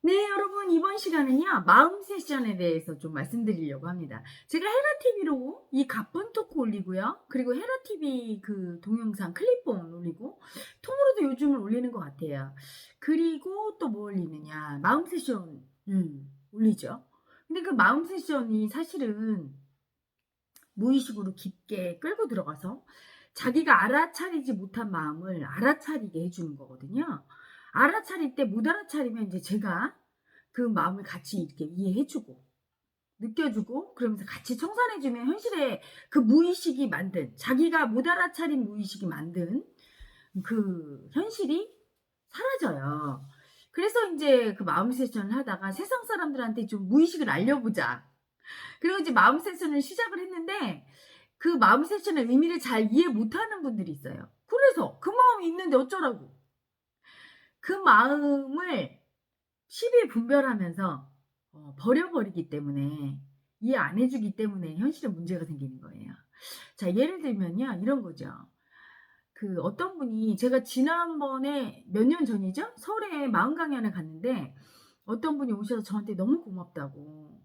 네, 여러분, 이번 시간은요, 마음 세션에 대해서 좀 말씀드리려고 합니다. 제가 헤라TV로 이 가쁜 토크 올리고요. 그리고 헤라TV 그 동영상 클립본 올리고, 통으로도 요즘은 올리는 것 같아요. 그리고 또 뭐 올리느냐, 마음 세션, 올리죠. 근데 그 마음 세션이 사실은 무의식으로 깊게 끌고 들어가서 자기가 알아차리지 못한 마음을 알아차리게 해주는 거거든요. 알아차릴 때 못 알아차리면 이제 제가 그 마음을 같이 이렇게 이해해주고 느껴주고 그러면서 같이 청산해주면 현실에 그 무의식이 만든 자기가 못 알아차린 무의식이 만든 그 현실이 사라져요. 그래서 이제 그 마음 세션을 하다가 세상 사람들한테 좀 무의식을 알려보자. 그리고 이제 마음 세션을 시작을 했는데 그 마음 세션의 의미를 잘 이해 못하는 분들이 있어요. 그래서 그 마음이 있는데 어쩌라고. 그 마음을 10일 분별하면서 버려버리기 때문에 이해 안 해주기 때문에 현실에 문제가 생기는 거예요. 자, 예를 들면요, 이런 거죠. 그 어떤 분이 제가 지난번에 몇 년 전이죠? 서울에 마음 강연을 갔는데 어떤 분이 오셔서 저한테 너무 고맙다고.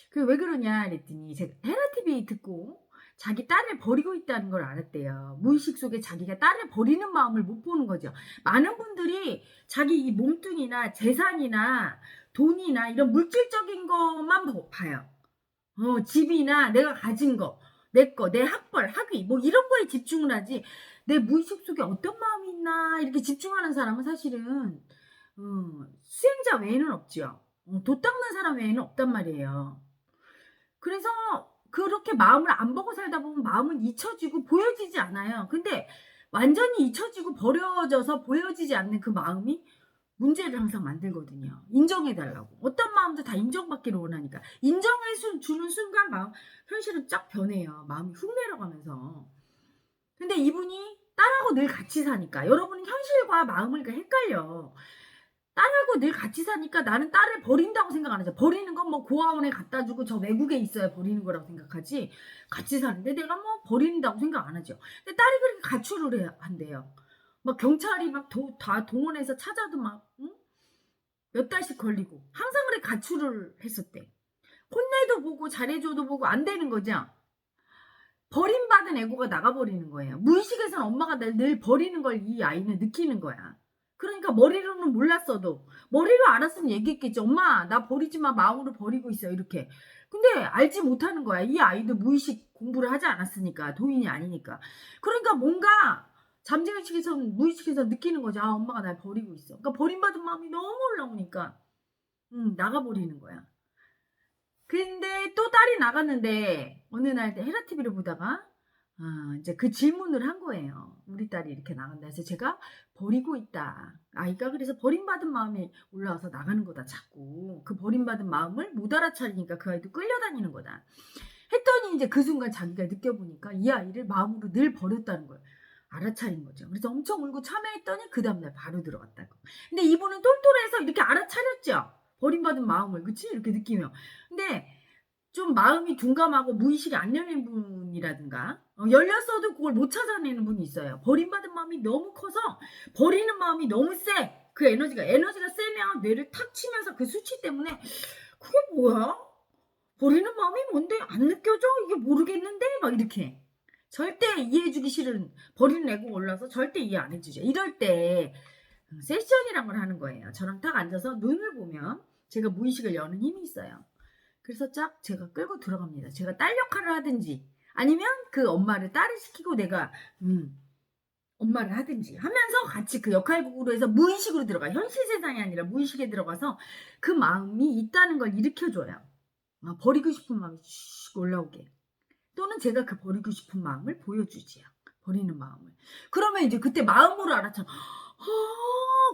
그 왜 그러냐 그랬더니 제가 헤라TV 듣고 자기 딸을 버리고 있다는 걸 알았대요. 무의식 속에 자기가 딸을 버리는 마음을 못 보는 거죠. 많은 분들이 자기 이 몸뚱이나 재산이나 돈이나 이런 물질적인 것만 봐요. 집이나 내가 가진 거, 내 거, 내 학벌, 학위, 뭐 이런 거에 집중을 하지. 내 무의식 속에 어떤 마음이 있나 이렇게 집중하는 사람은 사실은 수행자 외에는 없죠. 도 닦는 사람 외에는 없단 말이에요. 그래서 그렇게 마음을 안 보고 살다 보면 마음은 잊혀지고 보여지지 않아요. 근데 완전히 잊혀지고 버려져서 보여지지 않는 그 마음이 문제를 항상 만들거든요. 인정해달라고. 어떤 마음도 다 인정받기를 원하니까. 인정해 주는 순간 마음, 현실은 쫙 변해요. 마음이 훅 내려가면서. 근데 이분이 딸하고 늘 같이 사니까 여러분은 현실과 마음을 헷갈려. 딸하고 늘 같이 사니까 나는 딸을 버린다고 생각 안 하죠. 버리는 건 뭐 고아원에 갖다 주고 저 외국에 있어야 버리는 거라고 생각하지. 같이 사는데 내가 뭐 버린다고 생각 안 하죠. 근데 딸이 그렇게 가출을 한대요. 막 경찰이 막 다 동원해서 찾아도 막 몇 달씩 걸리고 항상 그래 가출을 했었대. 혼내도 보고 잘해줘도 보고 안 되는 거죠. 버림받은 애고가 나가버리는 거예요. 무의식에서는 엄마가 날 늘 버리는 걸 이 아이는 느끼는 거야. 그러니까 머리로는 몰랐어도 머리로 알았으면 얘기했겠지. 엄마 나 버리지 마. 마음으로 버리고 있어. 이렇게. 근데 알지 못하는 거야. 이 아이도 무의식 공부를 하지 않았으니까. 도인이 아니니까. 그러니까 뭔가 잠재의식에서 무의식에서 느끼는 거죠. 아 엄마가 날 버리고 있어. 그러니까 버림받은 마음이 너무 올라오니까 나가버리는 거야. 근데 또 딸이 나갔는데 어느 날 헤라TV를 보다가 이제 그 질문을 한 거예요. 우리 딸이 이렇게 나간다 해서 제가 버리고 있다. 아이가 그래서 버림받은 마음이 올라와서 나가는 거다 자꾸. 그 버림받은 마음을 못 알아차리니까 그 아이도 끌려다니는 거다. 했더니 이제 그 순간 자기가 느껴보니까 이 아이를 마음으로 늘 버렸다는 걸 알아차린 거죠. 그래서 엄청 울고 참회했더니 그 다음날 바로 들어갔다고. 근데 이분은 똘똘해서 이렇게 알아차렸죠. 버림받은 마음을 그치? 이렇게 느끼며. 근데 좀 마음이 둔감하고 무의식이 안 열린 분이라든가 열렸어도 그걸 못 찾아내는 분이 있어요. 버림받은 마음이 너무 커서 버리는 마음이 너무 세. 그 에너지가 세면 뇌를 탁 치면서 그 수치 때문에 그게 뭐야? 버리는 마음이 뭔데 안 느껴져? 이게 모르겠는데? 막 이렇게. 절대 이해해주기 싫은 버리는 애고 올라서 절대 이해 안 해주죠. 이럴 때 세션이란 걸 하는 거예요. 저랑 딱 앉아서 눈을 보면 제가 무의식을 여는 힘이 있어요. 그래서 쫙 제가 끌고 들어갑니다. 제가 딸 역할을 하든지 아니면 그 엄마를 딸을 시키고 내가 엄마를 하든지 하면서 같이 그 역할극으로 해서 무의식으로 들어가. 현실 세상이 아니라 무의식에 들어가서 그 마음이 있다는 걸 일으켜줘요. 버리고 싶은 마음이 쭉 올라오게. 또는 제가 그 버리고 싶은 마음을 보여주지요. 버리는 마음을. 그러면 이제 그때 마음으로 알았잖아.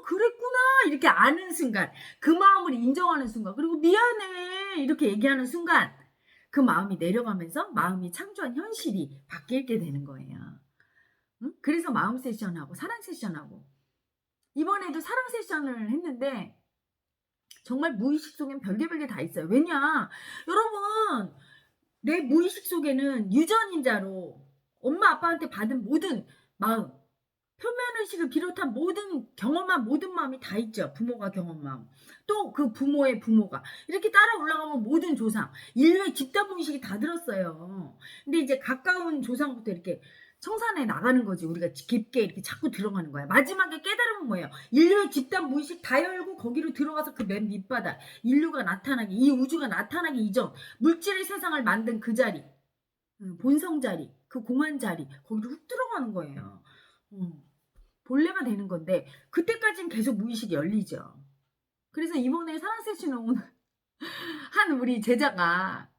그랬구나. 이렇게 아는 순간. 그 마음을 인정하는 순간. 그리고 미안해. 이렇게 얘기하는 순간. 그 마음이 내려가면서 마음이 창조한 현실이 바뀌게 되는 거예요. 응? 그래서 마음 세션하고 사랑 세션하고. 이번에도 사랑 세션을 했는데 정말 무의식 속엔 별게 다 있어요. 왜냐? 여러분 내 무의식 속에는 유전인자로 엄마 아빠한테 받은 모든 마음 표면의식을 비롯한 모든 경험한 모든 마음이 다 있죠. 부모가 경험한 마음. 또 그 부모의 부모가. 이렇게 따라 올라가면 모든 조상, 인류의 집단무의식이 다 들었어요. 근데 이제 가까운 조상부터 이렇게 청산해 나가는 거지. 우리가 깊게 이렇게 자꾸 들어가는 거야. 마지막에 깨달음은 뭐예요? 인류의 집단무의식 다 열고 거기로 들어가서 그 맨 밑바닥, 인류가 나타나기, 이 우주가 나타나기 이전, 물질의 세상을 만든 그 자리, 본성 자리, 그 공안 자리, 거기로 훅 들어가는 거예요. 본래가 되는 건데 그때까지는 계속 무의식이 열리죠. 그래서 이번에 사랑 세션에 온 한 우리 제자가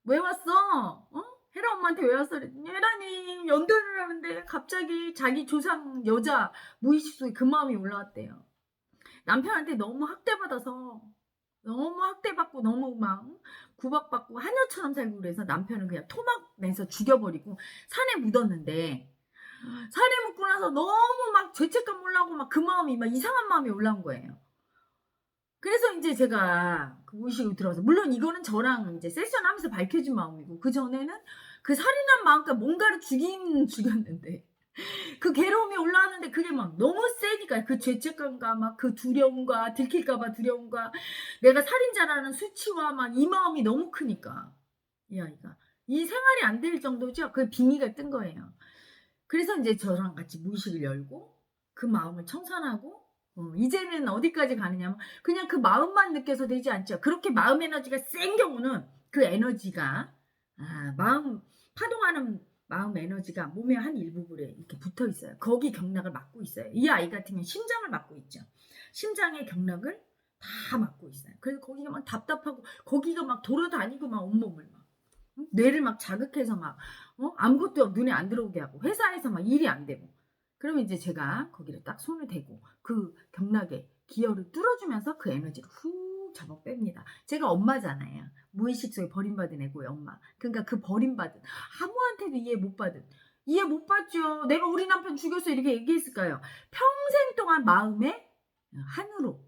왜 왔어? 헤라 엄마한테 왜 왔어? 그랬더니 헤라님 연도를 하는데 갑자기 자기 조상 여자 무의식 속에 그 마음이 올라왔대요. 남편한테 너무 학대받아서 너무 학대받고 너무 막 구박받고 하녀처럼 살고 그래서 남편은 그냥 토막 내서 죽여버리고 산에 묻었는데 산에 묻고 나서 너무 막 죄책감 올라오고 막 그 마음이 막 이상한 마음이 올라온 거예요. 그래서 이제 제가 그 무의식으로 들어가서 물론 이거는 저랑 이제 세션 하면서 밝혀진 마음이고 그 전에는 그 살인한 마음과 뭔가를 죽였는데 그 괴로움이 올라왔는데 그게 막 너무 세니까 그 죄책감과 막 그 두려움과 들킬까봐 두려움과 내가 살인자라는 수치와 막 이 마음이 너무 크니까 이 아이가 이 생활이 안 될 정도죠. 그 빙의가 뜬 거예요. 그래서 이제 저랑 같이 무의식을 열고 그 마음을 청산하고 이제는 어디까지 가느냐면 그냥 그 마음만 느껴서 되지 않죠. 그렇게 마음 에너지가 센 경우는 그 에너지가 마음 파동하는 마음 에너지가 몸의 한 일부분에 이렇게 붙어 있어요. 거기 경락을 막고 있어요. 이 아이 같으면 심장을 막고 있죠. 심장의 경락을 다 막고 있어요. 그래서 거기가 막 답답하고 거기가 막 돌아다니고 막 온몸을 막 뇌를 막 자극해서 막 아무것도 눈에 안 들어오게 하고 회사에서 막 일이 안 되고 그러면 이제 제가 거기를 딱 손을 대고 그 경락에 기혈을 뚫어주면서 그 에너지를 후 잡아 뺍니다. 제가 엄마잖아요. 무의식 속에 버림받은 애고의 엄마. 그러니까 그 버림받은 아무한테도 이해 못 받죠. 내가 우리 남편 죽였어 이렇게 얘기했을까요? 평생 동안 마음에 한으로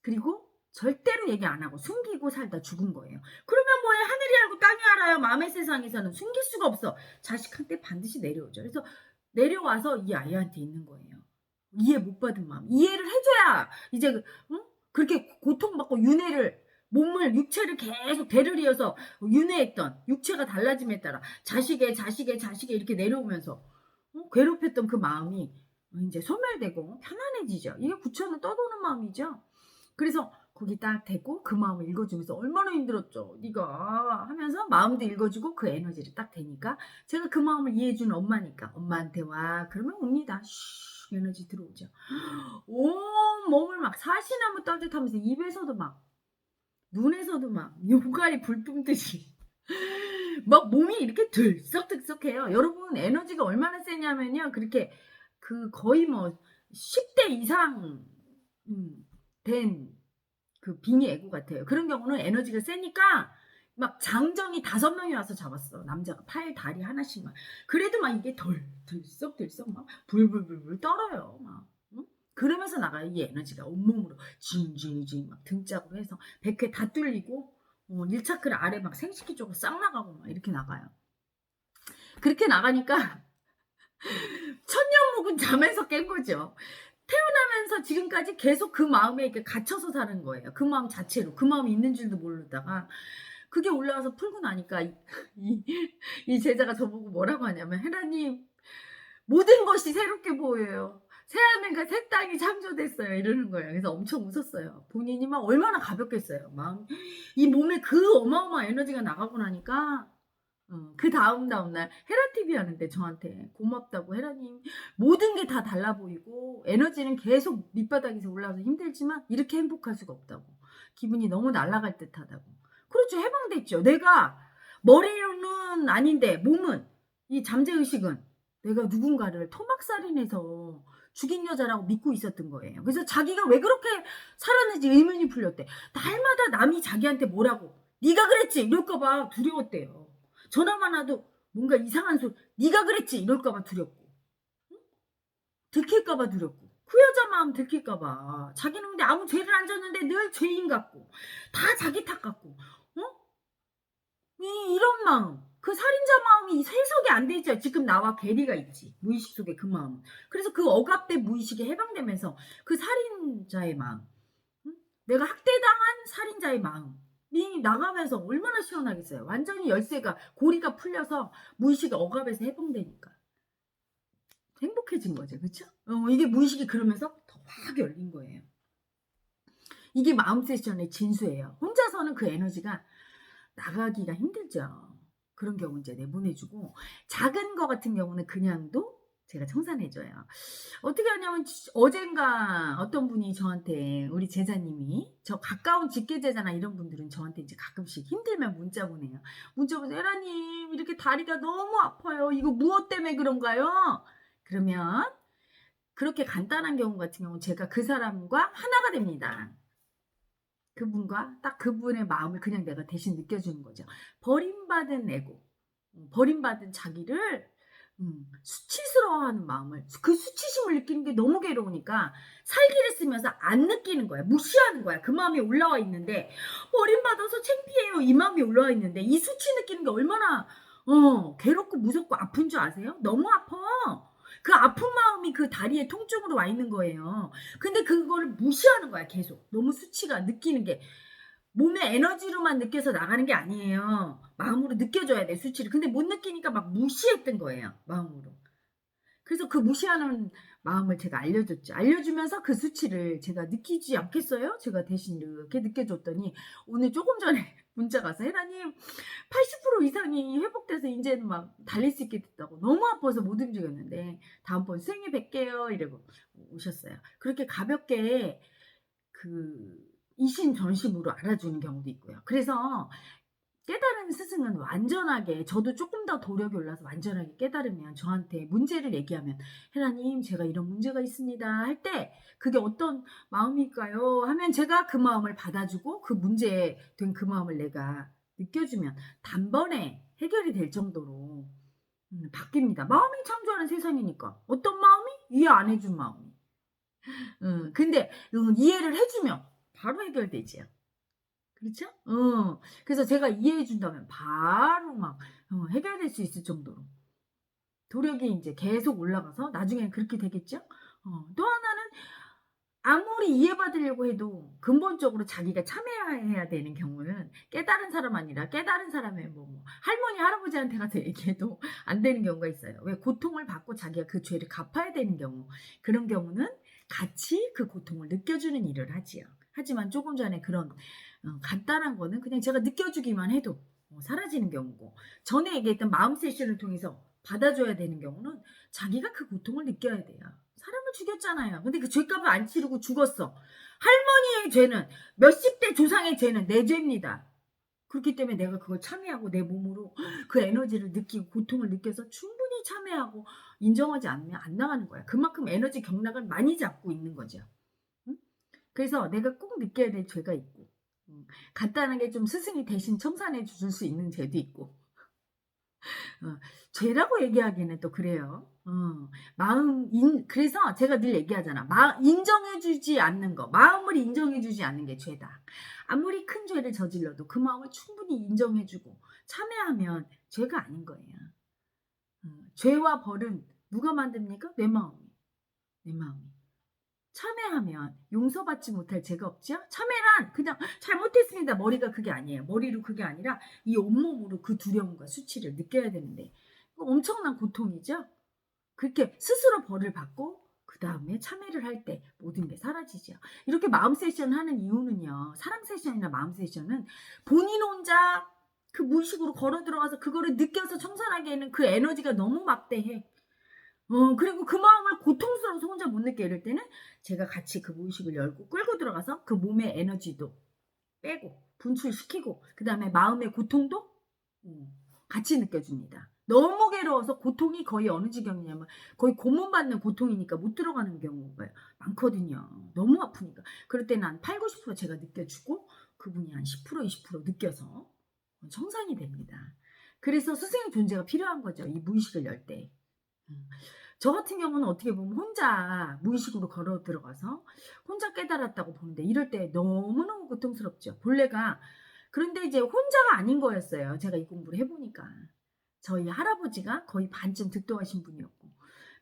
그리고 절대로 얘기 안 하고 숨기고 살다 죽은 거예요. 그러면 뭐해? 하늘이 알고 땅이 알아요. 마음의 세상에서는 숨길 수가 없어. 자식한테 반드시 내려오죠. 그래서 내려와서 이 아이한테 있는 거예요. 이해 못 받은 마음. 이해를 해줘야 이제 그렇게 고통받고 몸을 육체를 계속 대를 이어서 윤회했던 육체가 달라짐에 따라 자식에 이렇게 내려오면서 괴롭혔던 그 마음이 이제 소멸되고 편안해지죠. 이게 구천을 떠도는 마음이죠. 그래서 거기 딱 대고 그 마음을 읽어주면서 얼마나 힘들었죠. 네가 하면서 마음도 읽어주고 그 에너지를 딱 대니까 제가 그 마음을 이해해주는 엄마니까 엄마한테 와 그러면 옵니다. 슈 에너지 들어오죠. 온 몸을 막 사시나무 따뜻하면서 입에서도 막 눈에서도 막 요가에 불 뿜듯이 막 몸이 이렇게 들썩들썩해요. 여러분 에너지가 얼마나 세냐면요. 그렇게 그 거의 뭐 10대 이상 된 그 빙의 애고 같아요. 그런 경우는 에너지가 세니까 막 장정이 5명이 와서 잡았어. 남자가 팔, 다리 하나씩만. 그래도 막 이게 들썩들썩 막 불불불불 떨어요. 막. 그러면서 나가요. 이 에너지가 온몸으로 징징징 막 등짝으로 해서 백회 다 뚫리고 1차크를 아래 막 생식기 쪽으로 싹 나가고 막 이렇게 나가요. 그렇게 나가니까 천년묵은 잠에서 깬 거죠. 태어나면서 지금까지 계속 그 마음에 이렇게 갇혀서 사는 거예요. 그 마음 자체로. 그 마음이 있는 줄도 모르다가 그게 올라와서 풀고 나니까 이 제자가 저보고 뭐라고 하냐면 헤라님 모든 것이 새롭게 보여요. 새하늘과 새 땅이 창조됐어요. 이러는 거예요. 그래서 엄청 웃었어요. 본인이 막 얼마나 가볍겠어요. 이 몸에 그 어마어마한 에너지가 나가고 나니까 그 다음날 헤라TV 하는데 저한테 고맙다고 헤라님 모든 게 다 달라 보이고 에너지는 계속 밑바닥에서 올라와서 힘들지만 이렇게 행복할 수가 없다고 기분이 너무 날아갈 듯하다고 그렇죠. 해방됐죠. 내가 머리는 아닌데 몸은 이 잠재의식은 내가 누군가를 토막살인해서 죽인 여자라고 믿고 있었던 거예요. 그래서 자기가 왜 그렇게 살았는지 의문이 풀렸대. 날마다 남이 자기한테 뭐라고 네가 그랬지 이럴까봐 두려웠대요. 전화만 와도 뭔가 이상한 소리 네가 그랬지 이럴까봐 두렵고 들킬까봐 두렵고 그 여자 마음 들킬까봐 자기는 근데 아무 죄를 안 졌는데 늘 죄인 같고 다 자기 탓 같고 이런 마음 그 살인자 마음이 해석이 안 되죠. 지금 나와 괴리가 있지. 무의식 속에 그 마음은. 그래서 그 억압된 무의식에 해방되면서 그 살인자의 마음, 응? 내가 학대당한 살인자의 마음이 나가면서 얼마나 시원하겠어요. 완전히 열쇠가 고리가 풀려서 무의식의 억압에서 해방되니까 행복해진 거죠. 그렇죠? 이게 무의식이 그러면서 더 확 열린 거예요. 이게 마음 세션의 진수예요. 혼자서는 그 에너지가 나가기가 힘들죠. 그런 경우 이제 내보내주고, 작은 거 같은 경우는 그냥도 제가 청산해줘요. 어떻게 하냐면 어젠가 어떤 분이 저한테, 우리 제자님이, 저 가까운 직계 제자나 이런 분들은 저한테 이제 가끔씩 힘들면 문자 보내요. 문자 보내서 에라님 이렇게 다리가 너무 아파요. 이거 무엇 때문에 그런가요? 그러면 그렇게 간단한 경우 같은 경우는 제가 그 사람과 하나가 됩니다. 그분과 딱 그분의 마음을 그냥 내가 대신 느껴주는 거죠. 버림받은 에고, 버림받은 자기를 수치스러워하는 마음을, 그 수치심을 느끼는 게 너무 괴로우니까 살기를 쓰면서 안 느끼는 거야. 무시하는 거야. 그 마음이 올라와 있는데, 버림받아서 창피해요. 이 마음이 올라와 있는데 이 수치 느끼는 게 얼마나 괴롭고 무섭고 아픈 줄 아세요? 너무 아파. 그 아픈 마음이 그 다리에 통증으로 와 있는 거예요. 근데 그거를 무시하는 거야. 계속. 너무 수치가 느끼는 게 몸의 에너지로만 느껴서 나가는 게 아니에요. 마음으로 느껴줘야 돼, 수치를. 근데 못 느끼니까 막 무시했던 거예요, 마음으로. 그래서 그 무시하는 마음을 제가 알려줬죠. 알려주면서 그 수치를 제가 느끼지 않겠어요? 제가 대신 이렇게 느껴줬더니 오늘 조금 전에 문자가 와서 혜라님 80% 이상이 회복돼서 이제는 막 달릴 수 있게 됐다고. 너무 아파서 못 움직였는데 다음번 수행해 뵐게요 이러고 오셨어요. 그렇게 가볍게 그 이심전심으로 알아주는 경우도 있고요. 그래서 깨달은 스승은 완전하게, 저도 조금 더 도력이 올라서 완전하게 깨달으면 저한테 문제를 얘기하면 혜라님 제가 이런 문제가 있습니다 할 때 그게 어떤 마음일까요 하면 제가 그 마음을 받아주고 그 문제에 된 그 마음을 내가 느껴주면 단번에 해결이 될 정도로 바뀝니다. 마음이 창조하는 세상이니까. 어떤 마음이? 이해 안 해준 마음이. 근데 이해를 해주면 바로 해결되지요. 그렇죠? 그래서 제가 이해해 준다면 바로 막 해결될 수 있을 정도로 도력이 이제 계속 올라가서 나중에는 그렇게 되겠죠? 또 하나는 아무리 이해받으려고 해도 근본적으로 자기가 참여해야 되는 경우는 깨달은 사람 아니라 깨달은 사람의 할머니 할아버지한테 가서 얘기해도 안 되는 경우가 있어요. 왜? 고통을 받고 자기가 그 죄를 갚아야 되는 경우, 그런 경우는 같이 그 고통을 느껴주는 일을 하지요. 하지만 조금 전에 그런 간단한 거는 그냥 제가 느껴주기만 해도 사라지는 경우고, 전에 얘기했던 마음 세션을 통해서 받아줘야 되는 경우는 자기가 그 고통을 느껴야 돼요. 사람을 죽였잖아요. 근데 그 죄값을 안 치르고 죽었어. 할머니의 죄는, 몇십 대 조상의 죄는 내 죄입니다. 그렇기 때문에 내가 그걸 참여하고 내 몸으로 그 에너지를 느끼고 고통을 느껴서 충분히 참여하고 인정하지 않으면 안 나가는 거야. 그만큼 에너지 경락을 많이 잡고 있는 거죠. 그래서 내가 꼭 느껴야 될 죄가 있고, 간단하게 좀 스승이 대신 청산해 줄 수 있는 죄도 있고, 죄라고 얘기하기는 또 그래요. 그래서 제가 늘 얘기하잖아. 인정해주지 않는 거, 마음을 인정해주지 않는 게 죄다. 아무리 큰 죄를 저질러도 그 마음을 충분히 인정해주고 참여하면 죄가 아닌 거예요. 죄와 벌은 누가 만듭니까? 내 마음이. 내 마음이. 참회하면 용서받지 못할 죄가 없죠? 참회란 그냥 잘못했습니다. 머리가 그게 아니에요. 머리로 그게 아니라 이 온몸으로 그 두려움과 수치를 느껴야 되는데 엄청난 고통이죠? 그렇게 스스로 벌을 받고 그 다음에 참회를 할 때 모든 게 사라지죠. 이렇게 마음 세션 하는 이유는요. 사랑 세션이나 마음 세션은 본인 혼자 그 무의식으로 걸어 들어가서 그거를 느껴서 청산하기에는 그 에너지가 너무 막대해. 그리고 그 마음을 고통스러워서 혼자 못 느껴 이럴 때는 제가 같이 그 무의식을 열고 끌고 들어가서 그 몸의 에너지도 빼고 분출시키고 그 다음에 마음의 고통도 같이 느껴줍니다. 너무 괴로워서 고통이 거의 어느 지경이냐면 거의 고문받는 고통이니까 못 들어가는 경우가 많거든요. 너무 아프니까. 그럴 때는 한 8, 90% 제가 느껴주고 그분이 한 10%, 20% 느껴서 청산이 됩니다. 그래서 스승의 존재가 필요한 거죠. 이 무의식을 열 때. 저 같은 경우는 어떻게 보면 혼자 무의식으로 걸어 들어가서 혼자 깨달았다고 보는데 이럴 때 너무너무 고통스럽죠. 본래가. 그런데 이제 혼자가 아닌 거였어요. 제가 이 공부를 해보니까. 저희 할아버지가 거의 반쯤 득도하신 분이었고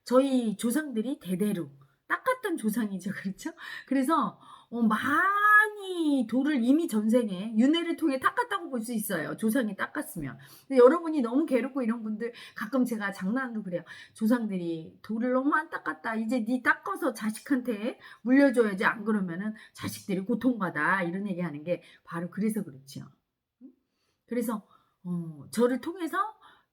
저희 조상들이 대대로 닦았던 조상이죠. 그렇죠? 그래서 많이 돌을 이미 전생에 윤회를 통해 닦았다고 볼 수 있어요. 조상이 닦았으면. 근데 여러분이 너무 괴롭고 이런 분들 가끔 제가 장난도 그래요. 조상들이 돌을 너무 안 닦았다. 이제 네 닦아서 자식한테 물려줘야지. 안 그러면은 자식들이 고통받아. 이런 얘기하는 게 바로 그래서 그렇죠. 그래서 저를 통해서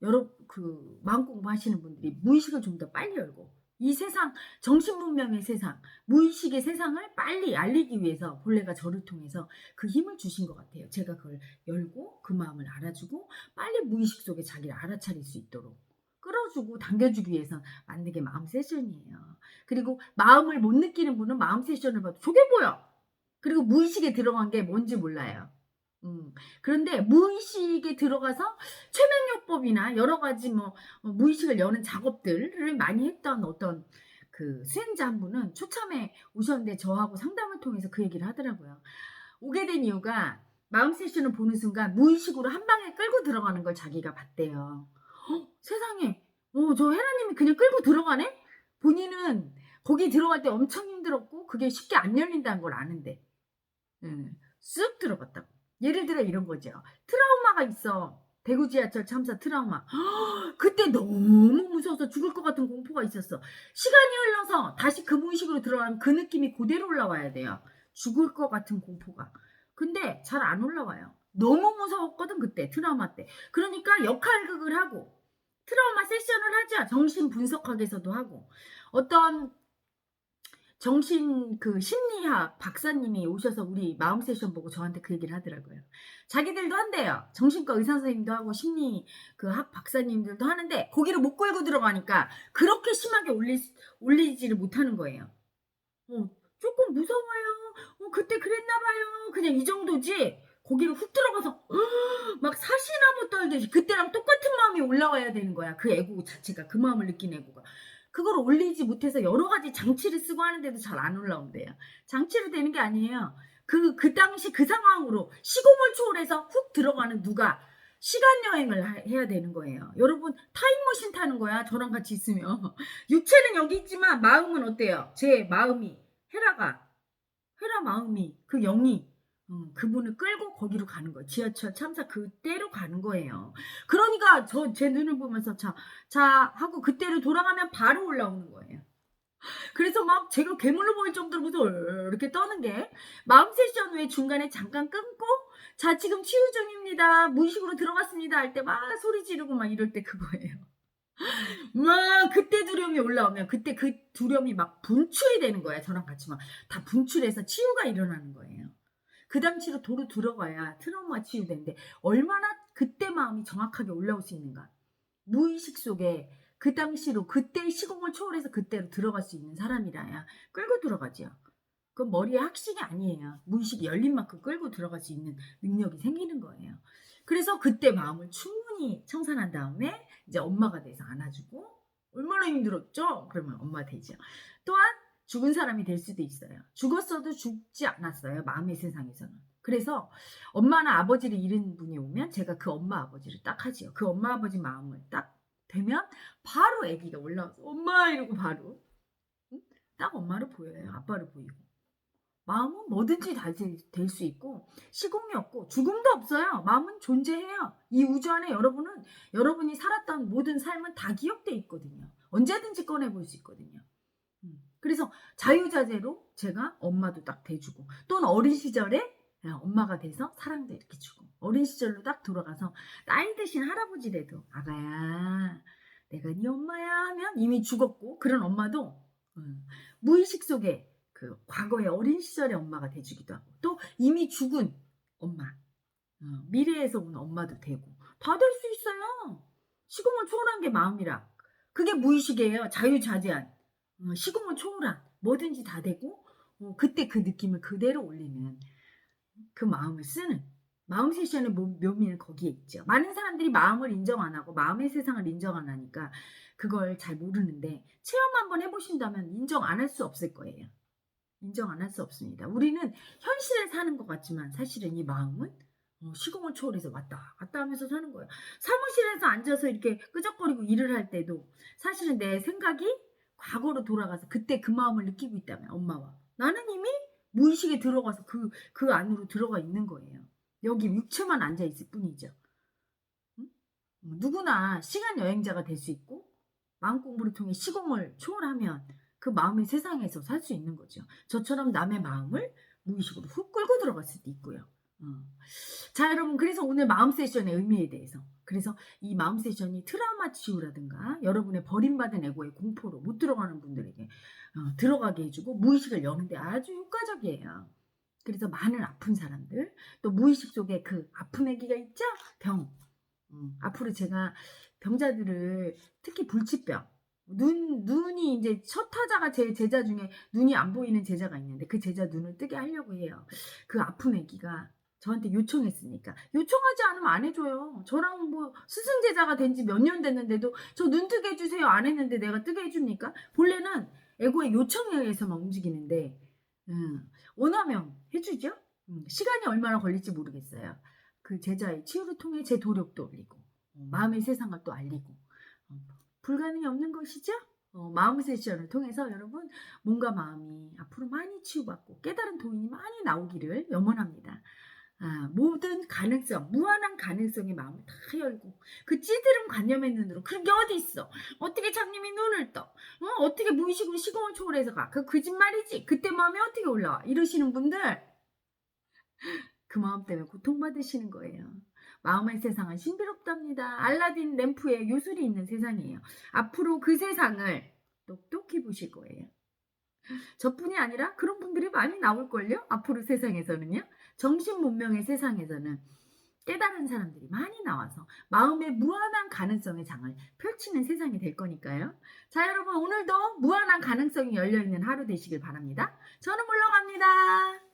여러 그 마음 공부하시는 분들이 무의식을 좀 더 빨리 열고 이 세상 정신문명의 세상 무의식의 세상을 빨리 알리기 위해서 본래가 저를 통해서 그 힘을 주신 것 같아요. 제가 그걸 열고 그 마음을 알아주고 빨리 무의식 속에 자기를 알아차릴 수 있도록 끌어주고 당겨주기 위해서 만든 게 마음 세션이에요. 그리고 마음을 못 느끼는 분은 마음 세션을 봐도 저게 뭐야? 그리고 무의식에 들어간 게 뭔지 몰라요. 그런데 무의식에 들어가서 최면요법이나 여러 가지 무의식을 여는 작업들을 많이 했던 어떤 그 수행자 한 분은 초참에 오셨는데 저하고 상담을 통해서 그 얘기를 하더라고요. 오게 된 이유가 마음 세션을 보는 순간 무의식으로 한 방에 끌고 들어가는 걸 자기가 봤대요. 세상에, 저 헤라님이 그냥 끌고 들어가네? 본인은 거기 들어갈 때 엄청 힘들었고 그게 쉽게 안 열린다는 걸 아는데 쓱 들어갔다고. 예를 들어 이런 거죠. 트라우마가 있어. 대구 지하철 참사 트라우마. 그때 너무 무서워서 죽을 것 같은 공포가 있었어. 시간이 흘러서 다시 그 무의식으로 들어가면 그 느낌이 그대로 올라와야 돼요. 죽을 것 같은 공포가. 근데 잘 안 올라와요. 너무 무서웠거든 그때 트라우마 때. 그러니까 역할극을 하고 트라우마 세션을 하자. 정신 분석학에서도 하고 어떤 정신 그 심리학 박사님이 오셔서 우리 마음 세션 보고 저한테 그 얘기를 하더라고요. 자기들도 한대요. 정신과 의사 선생님도 하고 심리 그 학 박사님들도 하는데 거기를 못 끌고 들어가니까 그렇게 심하게 올리지를 못하는 거예요. 조금 무서워요. 그때 그랬나 봐요. 그냥 이 정도지. 거기를 훅 들어가서 막 사시나무 떨듯이 그때랑 똑같은 마음이 올라와야 되는 거야. 그 애고 자체가 그 마음을 느낀 애고가. 그걸 올리지 못해서 여러 가지 장치를 쓰고 하는데도 잘 안 올라온대요. 장치로 되는 게 아니에요. 그 당시 그 상황으로 시공을 초월해서 훅 들어가는 누가 시간 여행을 해야 되는 거예요. 여러분 타임머신 타는 거야. 저랑 같이 있으면. 육체는 여기 있지만 마음은 어때요? 제 마음이 헤라 마음이 그 영이 그분을 끌고 거기로 가는 거예요. 지하철 참사 그때로 가는 거예요. 그러니까 제 눈을 보면서 자 하고 그때로 돌아가면 바로 올라오는 거예요. 그래서 막 제가 괴물로 보일 정도로 무서워 이렇게 떠는 게 마음 세션 후에 중간에 잠깐 끊고 자 지금 치유 중입니다. 무의식으로 들어갔습니다 할 때 막 소리 지르고 막 이럴 때 그거예요. 막 그때 두려움이 올라오면 그때 그 두려움이 막 분출이 되는 거야. 저랑 같이 막 다 분출해서 치유가 일어나는 거예요. 그 당시로 도로 들어가야 트라우마 치유되는데 얼마나 그때 마음이 정확하게 올라올 수 있는가. 무의식 속에 그 당시로 그때의 시공을 초월해서 그때로 들어갈 수 있는 사람이라야 끌고 들어가죠. 그건 머리의 학식이 아니에요. 무의식이 열린 만큼 끌고 들어갈 수 있는 능력이 생기는 거예요. 그래서 그때 마음을 충분히 청산한 다음에 이제 엄마가 돼서 안아주고 얼마나 힘들었죠? 그러면 엄마 되죠. 또한 죽은 사람이 될 수도 있어요. 죽었어도 죽지 않았어요. 마음의 세상에서는. 그래서 엄마나 아버지를 잃은 분이 오면 제가 그 엄마 아버지를 딱 하지요. 그 엄마 아버지 마음을 딱 되면 바로 아기가 올라와서 엄마 이러고 바로 딱 엄마를 보여요. 아빠를 보이고. 마음은 뭐든지 다 될 수 있고 시공이 없고 죽음도 없어요. 마음은 존재해요. 이 우주 안에 여러분이 살았던 모든 삶은 다 기억돼 있거든요. 언제든지 꺼내볼 수 있거든요. 그래서 자유자재로 제가 엄마도 딱 돼주고 또는 어린 시절에 엄마가 돼서 사랑도 이렇게 주고 어린 시절로 딱 돌아가서 나이 드신 할아버지라도 아가야 내가 네 엄마야 하면 이미 죽었고 그런 엄마도 무의식 속에 그 과거의 어린 시절의 엄마가 돼주기도 하고 또 이미 죽은 엄마 미래에서 온 엄마도 되고 다 될 수 있어요. 시공을 초월한 게 마음이라 그게 무의식이에요. 자유자재한 시공을 초월한 뭐든지 다 되고 그때 그 느낌을 그대로 올리는 그 마음을 쓰는 마음 세션의 묘미는 거기에 있죠. 많은 사람들이 마음을 인정 안 하고 마음의 세상을 인정 안 하니까 그걸 잘 모르는데 체험 한번 해보신다면 인정 안 할 수 없을 거예요. 인정 안 할 수 없습니다. 우리는 현실에 사는 것 같지만 사실은 이 마음은 시공을 초월해서 왔다 갔다 하면서 사는 거예요. 사무실에서 앉아서 이렇게 끄적거리고 일을 할 때도 사실은 내 생각이 과거로 돌아가서 그때 그 마음을 느끼고 있다면 엄마와 나는 이미 무의식에 들어가서 그 안으로 들어가 있는 거예요. 여기 육체만 앉아 있을 뿐이죠. 응? 누구나 시간 여행자가 될 수 있고 마음 공부를 통해 시공을 초월하면 그 마음의 세상에서 살 수 있는 거죠. 저처럼 남의 마음을 무의식으로 훅 끌고 들어갈 수도 있고요. 어. 자, 여러분, 그래서 오늘 마음 세션의 의미에 대해서, 그래서 이 마음 세션이 트라우마 치유라든가 여러분의 버림받은 에고의 공포로 못 들어가는 분들에게 들어가게 해주고 무의식을 여는데 아주 효과적이에요. 그래서 많은 아픈 사람들, 또 무의식 속에 그 아픈 애기가 있죠? 병. 앞으로 제가 병자들을 특히 불치병, 눈이 이제 첫 타자가 제 제자 중에 눈이 안 보이는 제자가 있는데 그 제자 눈을 뜨게 하려고 해요. 그 아픈 애기가 저한테 요청했으니까. 요청하지 않으면 안 해줘요. 저랑 뭐 스승 제자가 된 지 몇 년 됐는데도 저 눈 뜨게 해주세요 안 했는데 내가 뜨게 해줍니까? 본래는 에고의 요청에 의해서만 움직이는데 원하면 해주죠. 시간이 얼마나 걸릴지 모르겠어요. 그 제자의 치유를 통해 제 도력도 올리고 마음의 세상을 또 알리고 불가능이 없는 것이죠. 마음 세션을 통해서 여러분 몸과 마음이 앞으로 많이 치유받고 깨달은 도인이 많이 나오기를 염원합니다. 모든 가능성, 무한한 가능성의 마음을 다 열고 그 찌들은 관념의 눈으로 그런 게 어디 있어? 어떻게 장님이 눈을 떠? 어떻게 무의식으로 시공을 초월해서 가? 그 거짓말이지. 그때 마음이 어떻게 올라와? 이러시는 분들 그 마음 때문에 고통받으시는 거예요. 마음의 세상은 신비롭답니다. 알라딘 램프에 요술이 있는 세상이에요. 앞으로 그 세상을 똑똑히 보실 거예요. 저뿐이 아니라 그런 분들이 많이 나올걸요? 앞으로 세상에서는요. 정신문명의 세상에서는 깨달은 사람들이 많이 나와서 마음의 무한한 가능성의 장을 펼치는 세상이 될 거니까요. 자, 여러분 오늘도 무한한 가능성이 열려있는 하루 되시길 바랍니다. 저는 물러갑니다.